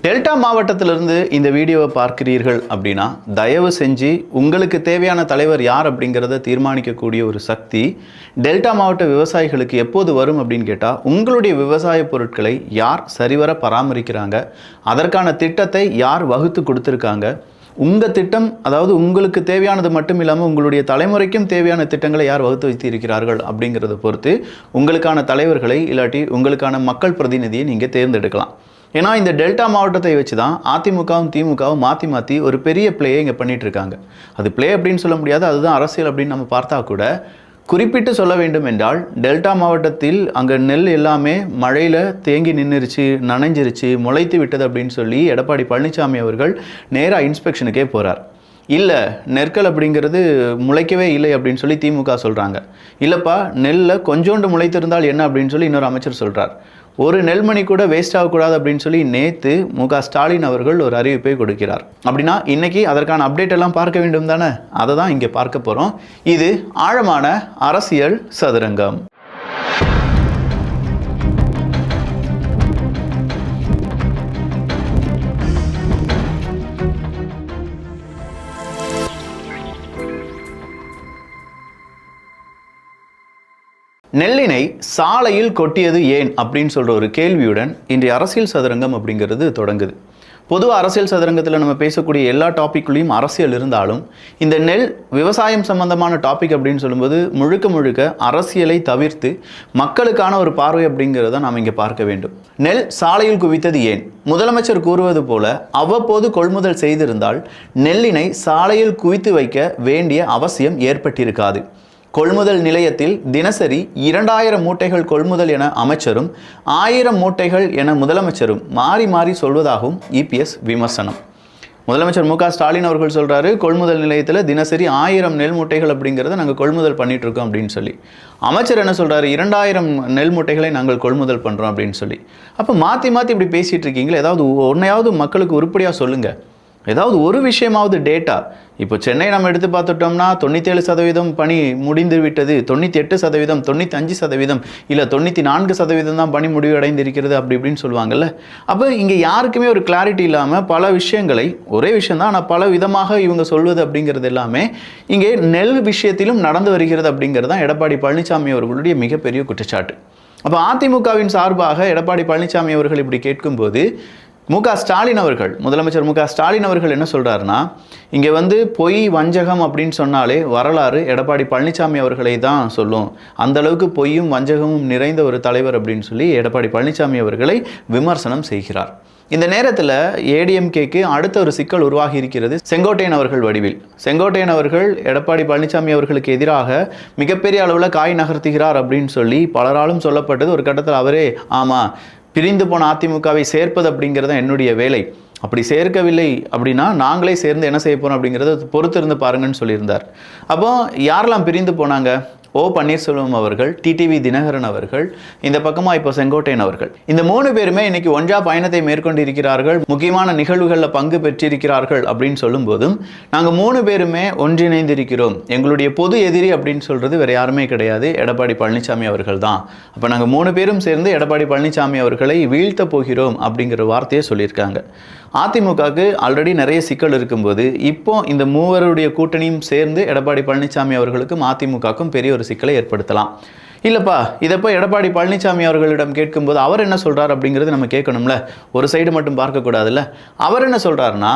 Delta மாவட்டத்திலிருந்து இந்த வீடியோவை பார்க்கிறீர்கள் அப்படின்னா தயவு செஞ்சு உங்களுக்கு தேவையான தலைவர் யார் அப்படிங்கிறத தீர்மானிக்கக்கூடிய ஒரு சக்தி டெல்டா மாவட்ட விவசாயிகளுக்கு எப்போது வரும் அப்படின்னு கேட்டால், உங்களுடைய விவசாய பொருட்களை யார் சரிவர பராமரிக்கிறாங்க, அதற்கான திட்டத்தை யார் வகுத்து கொடுத்துருக்காங்க, உங்கள் திட்டம், அதாவது உங்களுக்கு தேவையானது மட்டும் இல்லாமல் உங்களுடைய தலைமுறைக்கும் தேவையான திட்டங்களை யார் வகுத்து வைத்திருக்கிறார்கள் அப்படிங்கிறத பொறுத்து உங்களுக்கான தலைவர்களை இல்லாட்டி உங்களுக்கான மக்கள் பிரதிநிதியை நீங்கள் தேர்ந்தெடுக்கலாம். ஏன்னா இந்த டெல்டா மாவட்டத்தை வச்சு தான் அதிமுகவும் திமுகவும் மாற்றி ஒரு பெரிய பிளேயை இங்கே பண்ணிகிட்டு இருக்காங்க. அது பிளே அப்படின்னு சொல்ல முடியாது, அதுதான் அரசியல் அப்படின்னு நம்ம பார்த்தா கூட, குறிப்பிட்டு சொல்ல வேண்டும் என்றால் டெல்டா மாவட்டத்தில் அங்கே நெல் எல்லாமே மழையில் தேங்கி நின்றுருச்சு, நனைஞ்சிருச்சு, முளைத்து விட்டது அப்படின்னு சொல்லி எடப்பாடி பழனிசாமி அவர்கள் நேராக இன்ஸ்பெக்ஷனுக்கே போகிறார். இல்லை, நெற்கள் அப்படிங்கிறது முளைக்கவே இல்லை அப்படின்னு சொல்லி திமுக சொல்கிறாங்க. இல்லைப்பா, நெல்லில் கொஞ்சோண்டு முளைத்திருந்தால் என்ன அப்படின்னு சொல்லி இன்னொரு அமைச்சர் சொல்கிறார். ஒரு நெல்மணி கூட வேஸ்ட் ஆகக்கூடாது அப்படின்னு சொல்லி நேற்று மு.க. ஸ்டாலின் அவர்கள் ஒரு அறிவிப்பை கொடுக்கிறார். அப்படின்னா இன்னைக்கு அதற்கான அப்டேட் எல்லாம் பார்க்க வேண்டும் தானே, அதை தான் இங்கே பார்க்க போகிறோம். இது ஆழமான அரசியல் சதுரங்கம். நெல்லினை சாலையில் கொட்டியது ஏன் அப்படின்னு சொல்கிற ஒரு கேள்வியுடன் இன்றைய அரசியல் சதுரங்கம் அப்படிங்கிறது தொடங்குது. பொதுவாக அரசியல் சதுரங்கத்தில் நம்ம பேசக்கூடிய எல்லா டாப்பிக்குள்ளேயும் அரசியல் இருந்தாலும், இந்த நெல் விவசாயம் சம்பந்தமான டாபிக் அப்படின்னு சொல்லும்போது முழுக்க அரசியலை தவிர்த்து மக்களுக்கான ஒரு பார்வை அப்படிங்கிறத நாம் இங்கே பார்க்க வேண்டும். நெல் சாலையில் குவித்தது ஏன்? முதலமைச்சர் கூறுவது போல அவ்வப்போது கொள்முதல் செய்திருந்தால் நெல்லினை சாலையில் குவித்து வைக்க வேண்டிய அவசியம் ஏற்பட்டிருக்காது. கொள்முதல் நிலையத்தில் தினசரி 2000 மூட்டைகள் கொள்முதல் என அமைச்சரும் 1000 மூட்டைகள் என முதலமைச்சரும் மாறி சொல்வதாகவும் இபிஎஸ் விமர்சனம். முதலமைச்சர் மு.க. ஸ்டாலின் அவர்கள் சொல்கிறாரு, கொள்முதல் நிலையத்தில் தினசரி 1000 நெல் மூட்டைகள் அப்படிங்கிறத நாங்கள் கொள்முதல் பண்ணிட்டு இருக்கோம் அப்படின்னு சொல்லி. அமைச்சர் என்ன சொல்கிறாரு, 2000 நெல் மூட்டைகளை நாங்கள் கொள்முதல் பண்ணுறோம் அப்படின்னு சொல்லி. அப்போ மாற்றி இப்படி பேசிகிட்டு இருக்கீங்களே, ஏதாவது ஒன்றையாவது மக்களுக்கு உருப்படியாக சொல்லுங்கள். ஏதாவது ஒரு விஷயமாவது டேட்டா. இப்போ சென்னை நம்ம எடுத்து பார்த்துட்டோம்னா 97% பணி முடிந்து விட்டது, 98%, 95%, இல்லை 94% தான் பணி முடிவடைந்திருக்கிறது அப்படி இப்படின்னு சொல்லுவாங்கல்ல. அப்போ இங்கே யாருக்குமே ஒரு கிளாரிட்டி இல்லாமல் பல விஷயங்களை, ஒரே விஷயந்தான் ஆனால் பல விதமாக இவங்க சொல்வது அப்படிங்கிறது எல்லாமே இங்கே நெல் விஷயத்திலும் நடந்து வருகிறது அப்படிங்கிறது தான் எடப்பாடி பழனிசாமி அவர்களுடைய மிகப்பெரிய குற்றச்சாட்டு. அப்போ அதிமுகவின் சார்பாக எடப்பாடி பழனிசாமி அவர்கள் இப்படி கேட்கும்போது மு.க. ஸ்டாலின் அவர்கள், முதலமைச்சர் மு.க. ஸ்டாலின் அவர்கள் என்ன சொல்கிறாருன்னா, இங்கே பொய் வஞ்சகம் அப்படின்னு சொன்னாலே வரலாறு எடப்பாடி பழனிசாமி அவர்களை தான் சொல்லும். அந்தளவுக்கு பொய்யும் வஞ்சகமும் நிறைந்த ஒரு தலைவர் அப்படின்னு சொல்லி எடப்பாடி பழனிசாமி அவர்களை விமர்சனம் செய்கிறார். இந்த நேரத்தில் ஏடிஎம்கேக்கு அடுத்த ஒரு சிக்கல் உருவாகி இருக்கிறது. செங்கோட்டையன் அவர்கள் வடிவில் செங்கோட்டையன் அவர்கள் எடப்பாடி பழனிசாமி அவர்களுக்கு எதிராக மிகப்பெரிய அளவில் காய் நகர்த்துகிறார் அப்படின்னு சொல்லி பலராலும் சொல்லப்பட்டது. ஒரு கட்டத்தில் அவரே, ஆமாம், பிரிந்து போன அதிமுகவை சேர்ப்பது அப்படிங்கிறது என்னுடைய வேலை, அப்படி சேர்க்கவில்லை அப்படின்னா நாங்களே சேர்ந்து என்ன செய்ய போகிறோம் அப்படிங்கிறத பொறுத்திருந்து பாருங்கன்னு சொல்லியிருந்தார். அப்போ யாரெல்லாம் பிரிந்து போனாங்க? ஓ பன்னீர்செல்வம் அவர்கள், டிடிவி தினகரன் அவர்கள், இந்த பக்கமாக இப்போ செங்கோட்டையன் அவர்கள். இந்த 3 பேருமே இன்னைக்கு ஒன்றா பயணத்தை மேற்கொண்டிருக்கிறார்கள், முக்கியமான நிகழ்வுகளில் பங்கு பெற்றிருக்கிறார்கள் அப்படின்னு சொல்லும் போதும் நாங்கள் 3 பேருமே ஒன்றிணைந்திருக்கிறோம். எங்களுடைய பொது எதிரி அப்படின்னு சொல்கிறது வேறு யாருமே கிடையாது, எடப்பாடி பழனிசாமி அவர்கள் தான். அப்போ நாங்கள் 3 பேரும் சேர்ந்து எடப்பாடி பழனிசாமி அவர்களை வீழ்த்த போகிறோம் அப்படிங்கிற வார்த்தையை சொல்லியிருக்காங்க. அதிமுகவுக்கு ஆல்ரெடி நிறைய சிக்கல் இருக்கும்போது இப்போ இந்த மூவருடைய கூட்டணியும் சேர்ந்து எடப்பாடி பழனிசாமி அவர்களுக்கும் அதிமுகவுக்கும் பெரிய ஒரு சிக்கலை ஏற்படுத்தலாம். இல்லைப்பா, இதைப்போ எடப்பாடி பழனிசாமி அவர்களிடம் கேட்கும்போது அவர் என்ன சொல்கிறார் அப்படிங்கிறது நம்ம கேட்கணும்ல, ஒரு சைடு மட்டும் பார்க்கக்கூடாதுல்ல. அவர் என்ன சொல்கிறாருன்னா,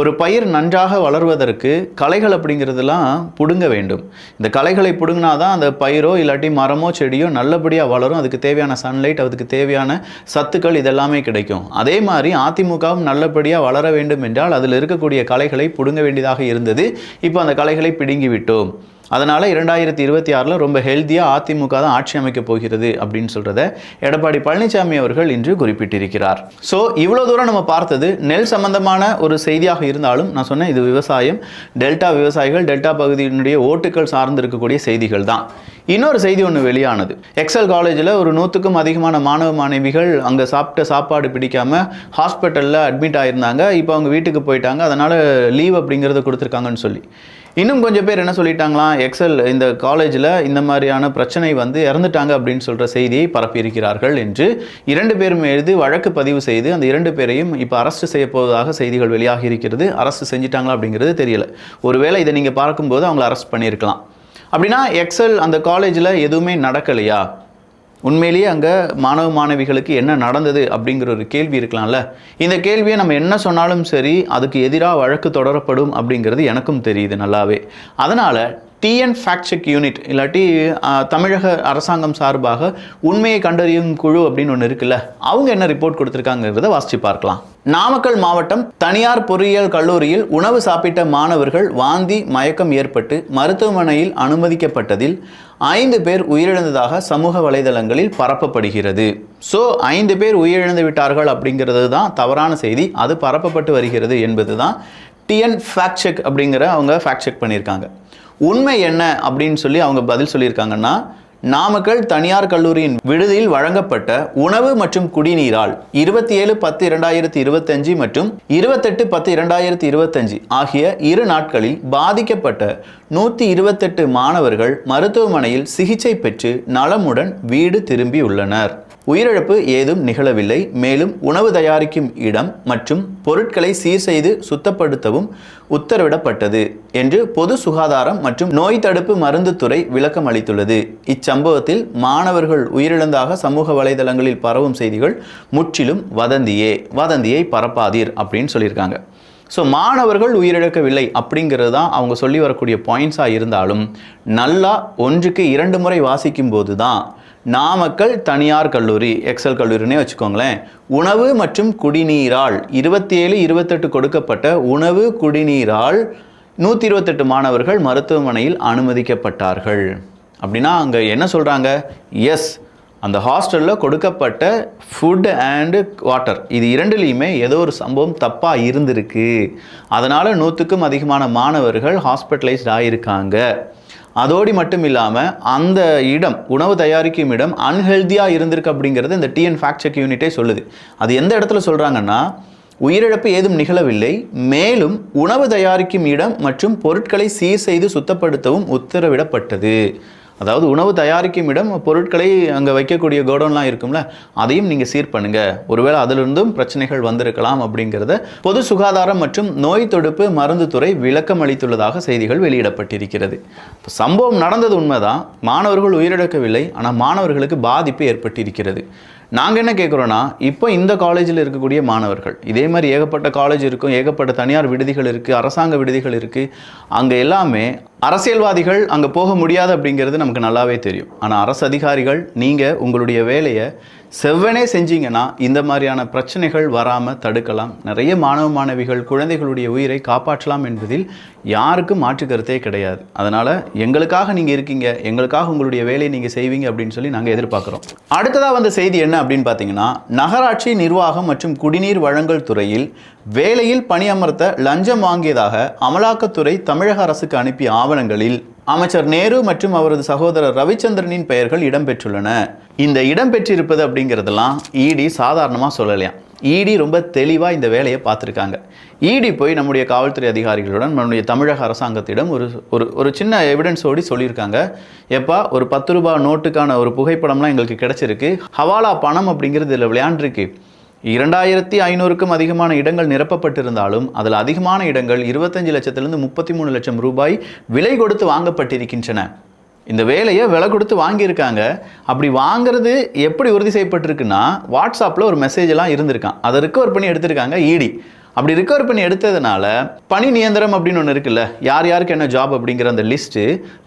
ஒரு பயிர் நன்றாக வளர்வதற்கு களைகள் அப்படிங்கிறதுலாம் பிடுங்க வேண்டும். இந்த களைகளை பிடுங்கினா தான் அந்த பயிரோ இல்லாட்டி மரமோ செடியோ நல்லபடியாக வளரும், அதுக்கு தேவையான சன்லைட், அதுக்கு தேவையான சத்துக்கள் இதெல்லாமே கிடைக்கும். அதே மாதிரி அதிமுகவும் நல்லபடியாக வளர வேண்டும் என்றால் அதில் இருக்கக்கூடிய களைகளை பிடுங்க வேண்டியதாக இருந்தது. இப்போ அந்த களைகளை பிடுங்கி விட்டோம். அதனால் 2026 ரொம்ப ஹெல்த்தியாக அதிமுக தான் ஆட்சி அமைக்கப் போகிறது அப்படின்னு சொல்கிறத எடப்பாடி பழனிசாமி அவர்கள் இன்று குறிப்பிட்டிருக்கிறார். ஸோ இவ்வளோ தூரம் நம்ம பார்த்தது நெல் சம்பந்தமான ஒரு செய்தியாக இருந்தாலும், நான் சொன்னேன் இது விவசாயம், டெல்டா விவசாயிகள், டெல்டா பகுதியினுடைய ஓட்டுக்கள் சார்ந்து இருக்கக்கூடிய செய்திகள் தான். இன்னொரு செய்தி ஒன்று வெளியானது. எக்ஸல் காலேஜில் ஒரு 100க்கும் அதிகமான மாணவ மாணவிகள் அங்கே சாப்பிட்ட சாப்பாடு பிடிக்காமல் ஹாஸ்பிட்டலில் அட்மிட் ஆகியிருந்தாங்க. இப்போ அவங்க வீட்டுக்கு போயிட்டாங்க, அதனால் லீவ் அப்படிங்கிறத கொடுத்துருக்காங்கன்னு சொல்லி. இன்னும் கொஞ்சம் பேர் என்ன சொல்லிட்டாங்களாம், எக்ஸல் இந்த காலேஜில் இந்த மாதிரியான பிரச்சனை வந்து இறந்துட்டாங்க அப்படின்னு சொல்கிற செய்தியை பரப்பியிருக்கிறார்கள் என்று 2 பேர் மீது வழக்கு பதிவு செய்து அந்த 2 பேரையும் இப்போ அரெஸ்ட் செய்ய போவதாக செய்திகள் வெளியாகி இருக்கிறது. அரெஸ்ட் செஞ்சிட்டாங்களா அப்படிங்கிறது தெரியல. ஒருவேளை இதை நீங்கள் பார்க்கும்போது அவங்களை அரெஸ்ட் பண்ணியிருக்கலாம். அப்படின்னா எக்ஸல் அந்த காலேஜில் எதுவுமே நடக்கலையா? உண்மையிலேயே அங்கே மாணவ மாணவிகளுக்கு என்ன நடந்தது அப்படிங்கிற ஒரு கேள்வி இருக்கலாம்ல. இந்த கேள்வியை நம்ம என்ன சொன்னாலும் சரி அதுக்கு எதிராக வழக்கு தொடரப்படும் அப்படிங்கிறது எனக்கும் தெரியுது நல்லாவே. அதனால் டிஎன் ஃபேக்ட் செக் யூனிட் இல்லாட்டி தமிழக அரசாங்கம் சார்பாக உண்மையை கண்டறியும் குழு அப்படின்னு ஒன்று இருக்குல்ல, அவங்க என்ன ரிப்போர்ட் கொடுத்துருக்காங்கிறத வாசித்து பார்க்கலாம். நாமக்கல் மாவட்டம் தனியார் பொறியியல் கல்லூரியில் உணவு சாப்பிட்ட மாணவர்கள் வாந்தி மயக்கம் ஏற்பட்டு மருத்துவமனையில் அனுமதிக்கப்பட்டதில் 5 பேர் உயிரிழந்ததாக சமூக வலைதளங்களில் பரப்பப்படுகிறது. ஸோ 5 பேர் உயிரிழந்து விட்டார்கள் அப்படிங்கிறது தான் தவறான செய்தி. அது பரப்பப்பட்டு வருகிறது என்பது தான் டிஎன் ஃபேக்ட் செக் அப்படிங்கிற அவங்க ஃபேக்ட் செக் பண்ணியிருக்காங்க. உண்மை என்ன அப்படின்னு சொல்லி அவங்க பதில் சொல்லியிருக்காங்கன்னா, நாமக்கல் தனியார் கல்லூரியின் விடுதியில் வழங்கப்பட்ட உணவு மற்றும் குடிநீரால் 27/10/2025 மற்றும் 28/10/2025 ஆகிய 2 நாட்களில் பாதிக்கப்பட்ட 128 மாணவர்கள் மருத்துவமனையில் சிகிச்சை பெற்று நலமுடன் வீடு திரும்பியுள்ளனர். உயிரிழப்பு ஏதும் நிகழவில்லை. மேலும் உணவு தயாரிக்கும் இடம் மற்றும் பொருட்களை சீர் செய்து சுத்தப்படுத்தவும் உத்தரவிடப்பட்டது என்று பொது சுகாதாரம் மற்றும் நோய் தடுப்பு மருந்து துறை விளக்கம் அளித்துள்ளது. இச்சம்பவத்தில் மாணவர்கள் உயிரிழந்தாக சமூக வலைதளங்களில் பரவும் செய்திகள் முற்றிலும் வதந்தியை பரப்பாதீர் அப்படின்னு சொல்லியிருக்காங்க. ஸோ மாணவர்கள் உயிரிழக்கவில்லை அப்படிங்கிறது தான் அவங்க சொல்லி வரக்கூடிய பாயிண்ட்ஸாக இருந்தாலும் நல்லா 1க்கு 2 முறை வாசிக்கும் போது தான் நாமக்கல் தனியார் கல்லூரி எக்ஸல் கல்லூரினே வச்சுக்கோங்களேன், உணவு மற்றும் குடிநீரால் 27-28 கொடுக்கப்பட்ட உணவு குடிநீரால் 128 மாணவர்கள் மருத்துவமனையில் அனுமதிக்கப்பட்டார்கள். அப்படின்னா அங்கே என்ன சொல்கிறாங்க, எஸ் அந்த ஹாஸ்டலில் கொடுக்கப்பட்ட ஃபுட் அண்டு வாட்டர் இது 2லையுமே ஏதோ ஒரு சம்பவம் தப்பாக இருந்திருக்கு. அதனால் 100க்கும் அதிகமான மாணவர்கள் ஹாஸ்பிட்டலைஸ்ட் ஆகியிருக்காங்க. அதோடு மட்டும் இல்லாமல் அந்த இடம் உணவு தயாரிக்கும் இடம் அன்ஹெல்தியாக இருந்திருக்கு அப்படிங்கிறது இந்த டிஎன் ஃபேக்ட் செக் யூனிட்டே சொல்லுது. அது எந்த இடத்துல சொல்கிறாங்கன்னா, உயிரிழப்பு ஏதும் நிகழவில்லை. மேலும் உணவு தயாரிக்கும் இடம் மற்றும் பொருட்களை சீர் செய்து சுத்தப்படுத்தவும் உத்தரவிடப்பட்டது. அதாவது உணவு தயாரிக்கும் இடம் பொருட்களை அங்கே வைக்கக்கூடிய கோடவுன்லாம் இருக்கும்ல, அதையும் நீங்கள் சீர் பண்ணுங்கள். ஒருவேளை அதிலிருந்தும் பிரச்சனைகள் வந்திருக்கலாம் அப்படிங்கிறத பொது சுகாதாரம் மற்றும் நோய் தடுப்பு மருந்து துறை விளக்கம் அளித்துள்ளதாக செய்திகள் வெளியிடப்பட்டிருக்கிறது. இப்போ சம்பவம் நடந்தது உண்மைதான், மாணவர்கள் உயிரிழக்கவில்லை. ஆனால் மாணவர்களுக்கு பாதிப்பு ஏற்பட்டிருக்கிறது. நாங்கள் என்ன கேட்குறோன்னா, இப்போ இந்த காலேஜில் இருக்கக்கூடிய மாணவர்கள் இதே மாதிரி ஏகப்பட்ட காலேஜ் இருக்கும், ஏகப்பட்ட தனியார் விடுதிகள் இருக்குது, அரசாங்க விடுதிகள் இருக்குது. அங்கே எல்லாமே அரசியல்வாதிகள் அங்கே போக முடியாது அப்படிங்கிறது நமக்கு நல்லாவே தெரியும். ஆனால் அரசு அதிகாரிகள் நீங்கள் உங்களுடைய வேலையை செவ்வனே செஞ்சீங்கன்னா இந்த மாதிரியான பிரச்சனைகள் வராமல் தடுக்கலாம். நிறைய மாணவ மாணவிகள் குழந்தைகளுடைய உயிரை காப்பாற்றலாம் என்பதில் யாருக்கும் மாற்று கருத்தே கிடையாது. அதனால் எங்களுக்காக நீங்கள் இருக்கீங்க, எங்களுக்காக உங்களுடைய வேலையை நீங்கள் செய்வீங்க அப்படின்னு சொல்லி நாங்கள் எதிர்பார்க்குறோம். அடுத்ததாக வந்த செய்தி என்ன அப்படின்னு பார்த்தீங்கன்னா, நகராட்சி நிர்வாகம் மற்றும் குடிநீர் வழங்கல் துறையில் வேலையில் பணியமர்த்த லஞ்சம் வாங்கியதாக அமலாக்கத்துறை தமிழக அரசுக்கு அனுப்பிய ஆவணங்களில் அமைச்சர் நேரு மற்றும் அவரது சகோதரர் ரவிச்சந்திரனின் பெயர்கள் இடம்பெற்றுள்ளன. இந்த இடம்பெற்றிருப்பது அப்படிங்கிறதெல்லாம் இடி சாதாரணமாக சொல்லலையாம். இடி ரொம்ப தெளிவாக இந்த வேலையை பார்த்துருக்காங்க. இடி போய் நம்முடைய காவல்துறை அதிகாரிகளுடன் நம்முடைய தமிழக அரசாங்கத்திடம் ஒரு சின்ன எவிடன்ஸோடு சொல்லியிருக்காங்க. எப்பா ஒரு 10 ரூபாய் நோட்டுக்கான ஒரு புகைப்படம்லாம் எங்களுக்கு கிடைச்சிருக்கு, ஹவாலா பணம் அப்படிங்கிறது இதில் விளையாண்டுருக்கு. 2500க்கும் அதிகமான இடங்கள் நிரப்பப்பட்டிருந்தாலும் அதில் அதிகமான இடங்கள் 25 லட்சத்திலிருந்து 33 லட்சம் ரூபாய் விலை கொடுத்து வாங்கப்பட்டிருக்கின்றன. இந்த வேலையை விலை கொடுத்து வாங்கியிருக்காங்க. அப்படி வாங்கிறது எப்படி உறுதி செய்யப்பட்டிருக்குன்னா, வாட்ஸ்அப்பில் ஒரு மெசேஜ் எல்லாம் இருந்திருக்கான், அதை ரிகவர் பண்ணி எடுத்திருக்காங்க இடி. அப்படி ரிகவர் பண்ணி எடுத்ததுனால பணி நியந்திரம் அப்படின்னு ஒன்று இருக்குல்ல, யார் யாருக்கு என்ன ஜாப் அப்படிங்கிற அந்த லிஸ்ட்டு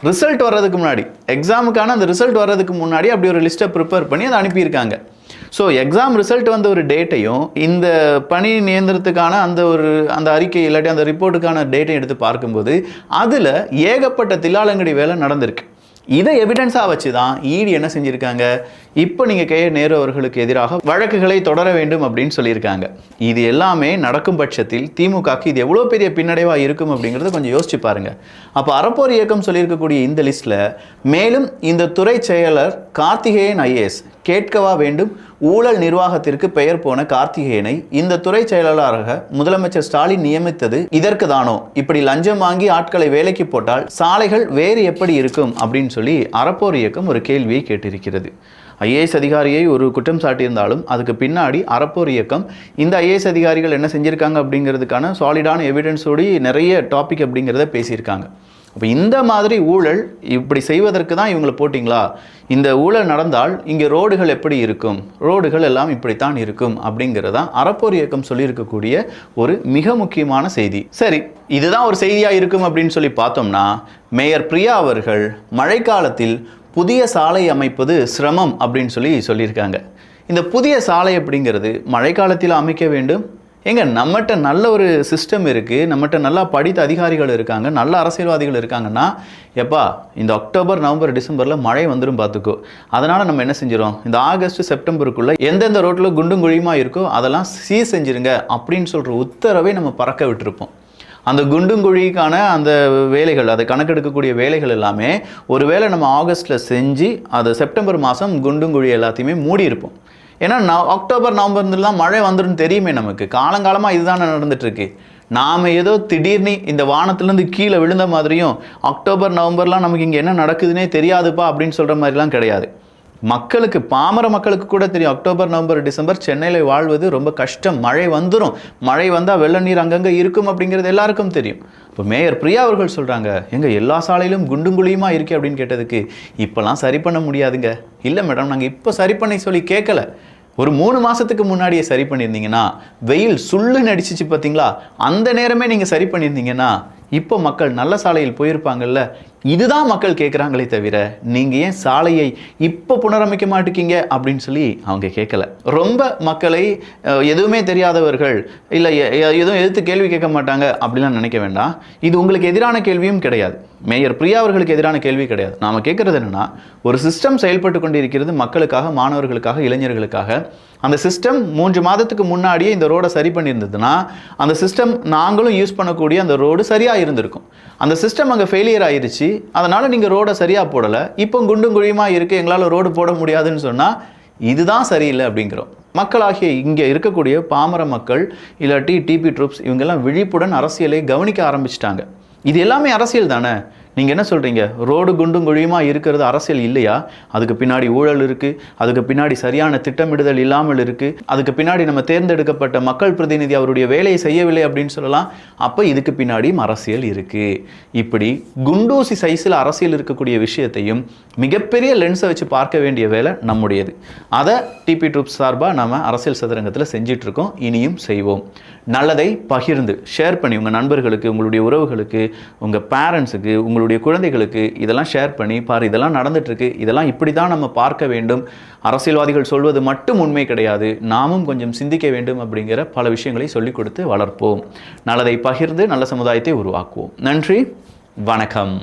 ரிசல்ட் வர்றதுக்கு முன்னாடி, எக்ஸாமுக்கான அந்த ரிசல்ட் வர்றதுக்கு முன்னாடி அப்படி ஒரு லிஸ்ட்டை ப்ரிப்பேர் பண்ணி அதை அனுப்பியிருக்காங்க. ஸோ எக்ஸாம் ரிசல்ட் வந்த ஒரு டேட்டையும் இந்த பணி நியந்திரத்துக்கான அந்த அறிக்கை இல்லாட்டி அந்த ரிப்போர்ட்டுக்கான டேட்டையும் எடுத்து பார்க்கும்போது அதில் ஏகப்பட்ட தில்லாலங்கடி வேலை நடந்திருக்கு. இதை எவிடன்ஸாக வச்சு தான் இடி என்ன செஞ்சுருக்காங்க, இப்போ நீங்கள் கே நேரு அவர்களுக்கு எதிராக வழக்குகளை தொடர வேண்டும் அப்படின்னு சொல்லியிருக்காங்க. இது எல்லாமே நடக்கும் பட்சத்தில் திமுகக்கு இது எவ்வளோ பெரிய பின்னடைவாக இருக்கும் அப்படிங்கிறத கொஞ்சம் யோசிச்சு பாருங்கள். அப்போ அறப்போர் இயக்கம் சொல்லியிருக்கக்கூடிய இந்த லிஸ்ட்டில் மேலும் இந்த துறை செயலர் கார்த்திகேயன் ஐஏஎஸ் கேட்கவா வேண்டும், ஊழல் நிர்வாகத்திற்கு பெயர் போன கார்த்திகேயனை இந்த துறை செயலாளராக முதலமைச்சர் ஸ்டாலின் நியமித்தது இதற்கு தானோ? இப்படி லஞ்சம் வாங்கி ஆட்களை வேலைக்கு போட்டால் சாலைகள் வேறு எப்படி இருக்கும் அப்படின்னு சொல்லி அறப்போர் இயக்கம் ஒரு கேள்வியை கேட்டிருக்கிறது. ஐஏஎஸ் அதிகாரியை ஒரு குற்றம் சாட்டியிருந்தாலும் அதுக்கு பின்னாடி அறப்போர் இயக்கம் இந்த ஐஏஎஸ் அதிகாரிகள் என்ன செஞ்சுருக்காங்க அப்படிங்கிறதுக்கான சாலிடான எவிடன்ஸோடு நிறைய டாபிக் அப்படிங்கிறத பேசியிருக்காங்க. அப்போ இந்த மாதிரி ஊழல் இப்படி செய்வதற்கு தான் இவங்களை போட்டிங்களா? இந்த ஊழல் நடந்தால் இங்கே ரோடுகள் எப்படி இருக்கும், ரோடுகள் எல்லாம் இப்படித்தான் இருக்கும் அப்படிங்கிறதான் அறப்போர் இயக்கம் சொல்லியிருக்கக்கூடிய ஒரு மிக முக்கியமான செய்தி. சரி, இதுதான் ஒரு செய்தியாக இருக்கும் அப்படின்னு சொல்லி பார்த்தோம்னா, மேயர் பிரியா அவர்கள் மழைக்காலத்தில் புதிய சாலை அமைப்பது சிரமம் அப்படின்னு சொல்லியிருக்காங்க. இந்த புதிய சாலை அப்படிங்கிறது மழைக்காலத்தில் அமைக்க வேண்டும். நம்மகிட்ட நல்ல ஒரு சிஸ்டம் இருக்குது, நம்மகிட்ட நல்லா படித்த அதிகாரிகள் இருக்காங்க, நல்ல அரசியல்வாதிகள் இருக்காங்கன்னா, எப்பா இந்த அக்டோபர் நவம்பர் டிசம்பரில் மழை வந்துடும் பார்த்துக்கோ. அதனால் நம்ம என்ன செஞ்சிடும், இந்த ஆகஸ்ட் செப்டம்பருக்குள்ளே எந்தெந்த ரோட்டில் குண்டும் குழியுமா இருக்கோ அதெல்லாம் சீர் செஞ்சுருங்க அப்படின்னு சொல்கிற உத்தரவை நம்ம பறக்க விட்டுருப்போம். அந்த குண்டுங்குழிக்கான அந்த வேலைகள், அதை கணக்கெடுக்கக்கூடிய வேலைகள் எல்லாமே ஒருவேளை நம்ம ஆகஸ்ட்டில் செஞ்சு அதை செப்டம்பர் மாதம் குண்டுங்குழி எல்லாத்தையுமே மூடி இருப்போம். ஏன்னா அக்டோபர் நவம்பர்லாம் மழை வந்துடும் தெரியுமே நமக்கு. காலங்காலமாக இதுதான் நடந்துட்டுருக்கு. நாம் ஏதோ திடீர்னு இந்த வானத்துலேருந்து கீழே விழுந்த மாதிரியும் அக்டோபர் நவம்பர்லாம் நமக்கு இங்கே என்ன நடக்குதுன்னே தெரியாதுப்பா அப்படின்னு சொல்கிற மாதிரிலாம் கிடையாது. மக்களுக்கு, பாமர மக்களுக்கு கூட தெரியும் அக்டோபர் நவம்பர் டிசம்பர் சென்னையில் வாழ்வது ரொம்ப கஷ்டம். மழை வந்துடும், மழை வந்தால் வெள்ள நீர் அங்கங்கே இருக்கும் அப்படிங்கிறது எல்லாருக்கும் தெரியும். இப்போ மேயர் பிரியா அவர்கள் சொல்கிறாங்க, எல்லா சாலையிலும் குண்டுங்குழியுமா இருக்கே அப்படின்னு கேட்டதுக்கு, இப்போலாம் சரி பண்ண முடியாதுங்க. இல்லை மேடம், நாங்கள் இப்போ சரி பண்ணி சொல்லி கேட்கல, ஒரு 3 மாதத்துக்கு முன்னாடியே சரி பண்ணியிருந்தீங்கன்னா, வெயில் சுள்ளுன்னு அடிச்சிச்சு பார்த்தீங்களா, அந்த நேரமே நீங்கள் சரி பண்ணியிருந்தீங்கன்னா இப்போ மக்கள் நல்ல சாலையில் போயிருப்பாங்கல்ல. இதுதான் மக்கள் கேட்குறாங்களே தவிர நீங்கள் ஏன் சாலையை இப்போ புனரமைக்க மாட்டேங்கிங்க அப்படின்னு சொல்லி அவங்க கேட்கல. ரொம்ப மக்களை எதுவுமே தெரியாதவர்கள், இல்லை எதுவும் எதிர்த்து கேள்வி கேட்க மாட்டாங்க அப்படிலாம் நினைக்க வேண்டாம். இது உங்களுக்கு எதிரான கேள்வியும் கிடையாது, மேயர் பிரியா அவர்களுக்கு எதிரான கேள்வி கிடையாது. நாம் கேட்குறது என்னென்னா, ஒரு சிஸ்டம் செயல்பட்டு கொண்டு இருக்கிறது மக்களுக்காக, மாணவர்களுக்காக, இளைஞர்களுக்காக. அந்த சிஸ்டம் 3 மாதத்துக்கு முன்னாடியே இந்த ரோடை சரி பண்ணியிருந்ததுன்னா அந்த சிஸ்டம் நாங்களும் யூஸ் பண்ணக்கூடிய அந்த ரோடு சரியாக இருந்திருக்கும். அந்த சிஸ்டம் அங்கே ஃபெயிலியர் ஆயிடுச்சு, அதனால் நீங்கள் ரோடை சரியாக போடலை, இப்போ குண்டும் குழியுமாக இருக்குது, எங்களால் ரோடு போட முடியாதுன்னு சொன்னால் இதுதான் சரியில்லை அப்படிங்கிறோம். மக்களாகிய இங்கே இருக்கக்கூடிய பாமர மக்கள் இல்லாட்டி டிபி ட்ரூப்ஸ் இவங்கெல்லாம் விழிப்புடன் அரசியலை கவனிக்க ஆரம்பிச்சிட்டாங்க. இது எல்லாமே அரசியல் தானே. நீங்கள் என்ன சொல்கிறீங்க, ரோடு குண்டும் குழியுமா இருக்கிறது அரசியல் இல்லையா? அதுக்கு பின்னாடி ஊழல் இருக்குது, அதுக்கு பின்னாடி சரியான திட்டமிடுதல் இல்லாமல் இருக்குது, அதுக்கு பின்னாடி நம்ம தேர்ந்தெடுக்கப்பட்ட மக்கள் பிரதிநிதி அவருடைய வேலையை செய்யவில்லை அப்படின்னு சொல்லலாம். அப்போ இதுக்கு பின்னாடியும் அரசியல் இருக்குது. இப்படி குண்டூசி சைஸில் அரசியல் இருக்கக்கூடிய விஷயத்தையும் மிகப்பெரிய லென்ஸை வச்சு பார்க்க வேண்டிய வேலை நம்முடையது. அதை டிபி ட்ரூப்ஸ் சார்பாக நம்ம அரசியல் சதுரங்கத்தில் செஞ்சிட்ருக்கோம், இனியும் செய்வோம். நல்லதை பகிர்ந்து ஷேர் பண்ணி உங்கள் நண்பர்களுக்கு, உங்களுடைய உறவுகளுக்கு, உங்கள் பேரண்ட்ஸுக்கு, உங்களுடைய குழந்தைகளுக்கு இதெல்லாம் ஷேர் பண்ணி பாரு, இதெல்லாம் நடந்துட்டுருக்கு, இதெல்லாம் இப்படி தான் நம்ம பார்க்க வேண்டும், அரசியல்வாதிகள் சொல்வது மட்டும் உண்மை கிடையாது, நாமும் கொஞ்சம் சிந்திக்க வேண்டும் அப்படிங்கிற பல விஷயங்களை சொல்லிக் கொடுத்து வளர்ப்போம். நல்லதை பகிர்ந்து நல்ல சமுதாயத்தை உருவாக்குவோம். நன்றி, வணக்கம்.